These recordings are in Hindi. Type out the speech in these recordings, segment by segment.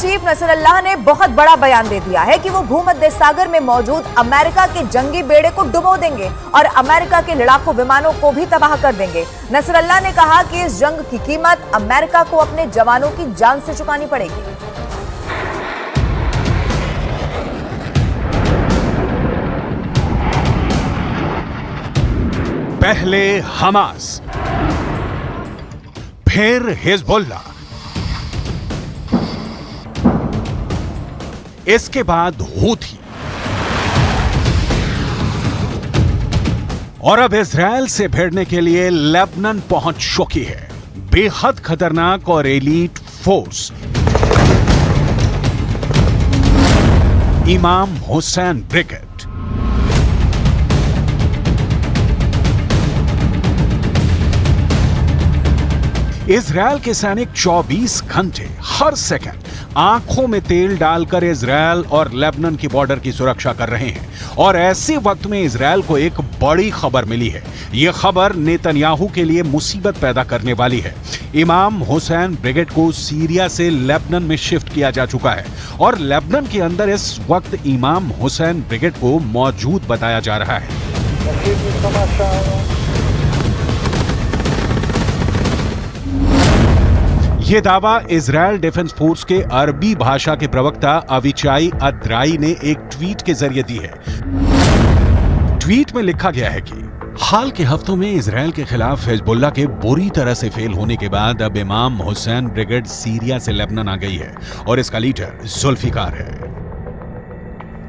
चीफ नसरल्लाह ने बहुत बड़ा बयान दे दिया है कि वो भूमध्य सागर में मौजूद अमेरिका के जंगी बेड़े को डुबो देंगे और अमेरिका के लड़ाकू विमानों को भी तबाह कर देंगे। नसरल्लाह ने कहा कि इस जंग की कीमत अमेरिका को अपने जवानों की जान से चुकानी पड़ेगी। पहले हमास, फिर हिजबुल्लाह, इसके बाद हूथी और अब इजराइल से भिड़ने के लिए लेबनान पहुंच चुकी है बेहद खतरनाक और एलीट फोर्स इमाम हुसैन ब्रिगेड। इजराइल के सैनिक 24 घंटे हर सेकंड आंखों में तेल डालकर इजराइल और लेबनान की बॉर्डर की सुरक्षा कर रहे हैं और ऐसे वक्त में इजराइल को एक बड़ी खबर मिली है। यह खबर नेतन्याहू के लिए मुसीबत पैदा करने वाली है। इमाम हुसैन ब्रिगेड को सीरिया से लेबनान में शिफ्ट किया जा चुका है और लेबनान के अंदर इस वक्त इमाम हुसैन ब्रिगेड को मौजूद बताया जा रहा है। यह दावा इजराइल डिफेंस फोर्स के अरबी भाषा के प्रवक्ता अविचाई अद्राई ने एक ट्वीट के जरिए दी है। ट्वीट में लिखा गया है कि हाल के हफ्तों में इजराइल के खिलाफ हिजबुल्लाह के बुरी तरह से फेल होने के बाद अब इमाम हुसैन ब्रिगेड सीरिया से लेबनान आ गई है और इसका लीडर जुल्फिकार है।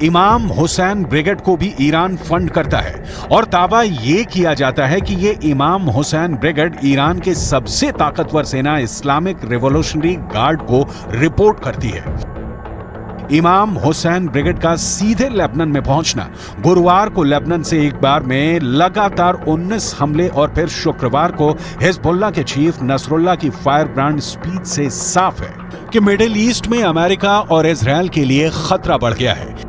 इमाम हुसैन ब्रिगेड को भी ईरान फंड करता है और दावा यह किया जाता है कि यह इमाम हुसैन ब्रिगेड ईरान के सबसे ताकतवर सेना इस्लामिक रिवॉल्यूशनरी गार्ड को रिपोर्ट करती है। इमाम हुसैन ब्रिगेड का सीधे लेबनान में पहुंचना गुरुवार को लेबनान से एक बार में लगातार 19 हमले और फिर शुक्रवार को हिजबुल्लाह के चीफ नसरुल्लाह की फायर ब्रांड स्पीच से साफ है कि मिडिल ईस्ट में अमेरिका और इजराइल के लिए खतरा बढ़ गया है।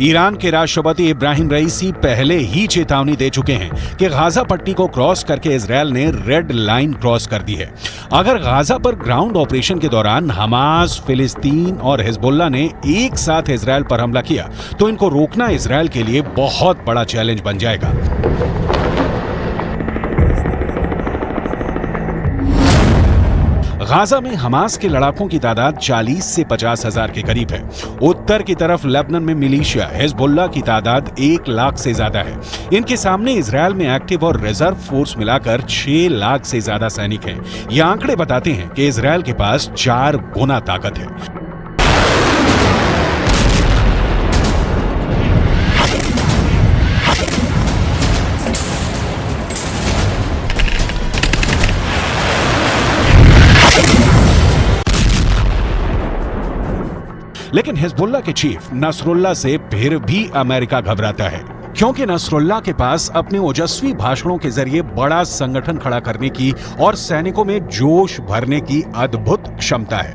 ईरान के राष्ट्रपति इब्राहिम रईसी पहले ही चेतावनी दे चुके हैं कि गाजा पट्टी को क्रॉस करके इजराइल ने रेड लाइन क्रॉस कर दी है। अगर गाजा पर ग्राउंड ऑपरेशन के दौरान हमास, फिलिस्तीन और हिजबुल्लाह ने एक साथ इजराइल पर हमला किया तो इनको रोकना इजराइल के लिए बहुत बड़ा चैलेंज बन जाएगा। गाजा में हमास के लड़ाकों की तादाद 40 से 50 हजार के करीब है। उत्तर की तरफ लेबनान में मिलिशिया हिजबुल्लाह की तादाद 1 लाख से ज्यादा है। इनके सामने इजराइल में एक्टिव और रिजर्व फोर्स मिलाकर 6 लाख से ज्यादा सैनिक हैं। ये आंकड़े बताते हैं कि इजराइल के पास 4 गुना ताकत है। लेकिन हिजबुल्लाह के चीफ नसरुल्लाह से फिर भी अमेरिका घबराता है क्योंकि नसरुल्लाह के पास अपने ओजस्वी भाषणों के जरिए बड़ा संगठन खड़ा करने की और सैनिकों में जोश भरने की अद्भुत क्षमता है।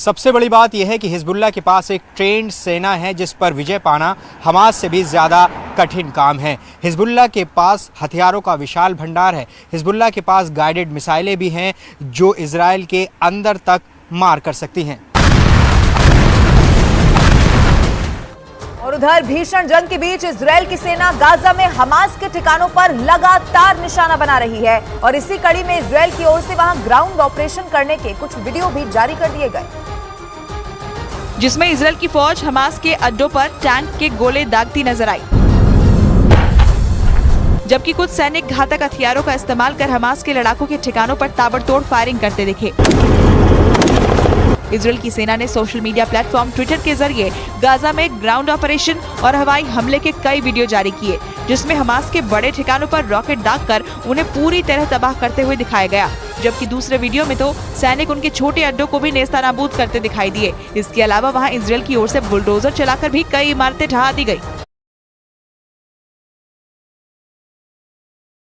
सबसे बड़ी बात यह है कि हिजबुल्लाह के पास एक ट्रेंड सेना है जिस पर विजय पाना हमास से भी ज़्यादा कठिन काम है। हिजबुल्लाह के पास हथियारों का विशाल भंडार है। हिजबुल्लाह के पास गाइडेड मिसाइलें भी हैं जो इजराइल के अंदर तक मार कर सकती हैं। और उधर भीषण जंग के बीच इजराइल की सेना गाजा में हमास के ठिकानों पर लगातार निशाना बना रही है और इसी कड़ी में इजराइल की ओर से वहां ग्राउंड ऑपरेशन करने के कुछ वीडियो भी जारी कर दिए गए, जिसमें इजराइल की फौज हमास के अड्डों पर टैंक के गोले दागती नजर आई। जबकि कुछ सैनिक घातक हथियारों का इस्तेमाल कर हमास के लड़ाकों के ठिकानों पर ताबड़तोड़ फायरिंग करते दिखे। इजरायल की सेना ने सोशल मीडिया प्लेटफॉर्म ट्विटर के जरिए गाजा में ग्राउंड ऑपरेशन और हवाई हमले के कई वीडियो जारी किए, जिसमें हमास के बड़े ठिकानों पर रॉकेट दागकर उन्हें पूरी तरह तबाह करते हुए दिखाया गया। जबकि दूसरे वीडियो में तो सैनिक उनके छोटे अड्डों को भी नेस्तनाबूद करते दिखाई दिए। इसके अलावा वहां इजरायल की ओर से बुलडोजर चलाकर भी कई इमारतें ढहा दी गई।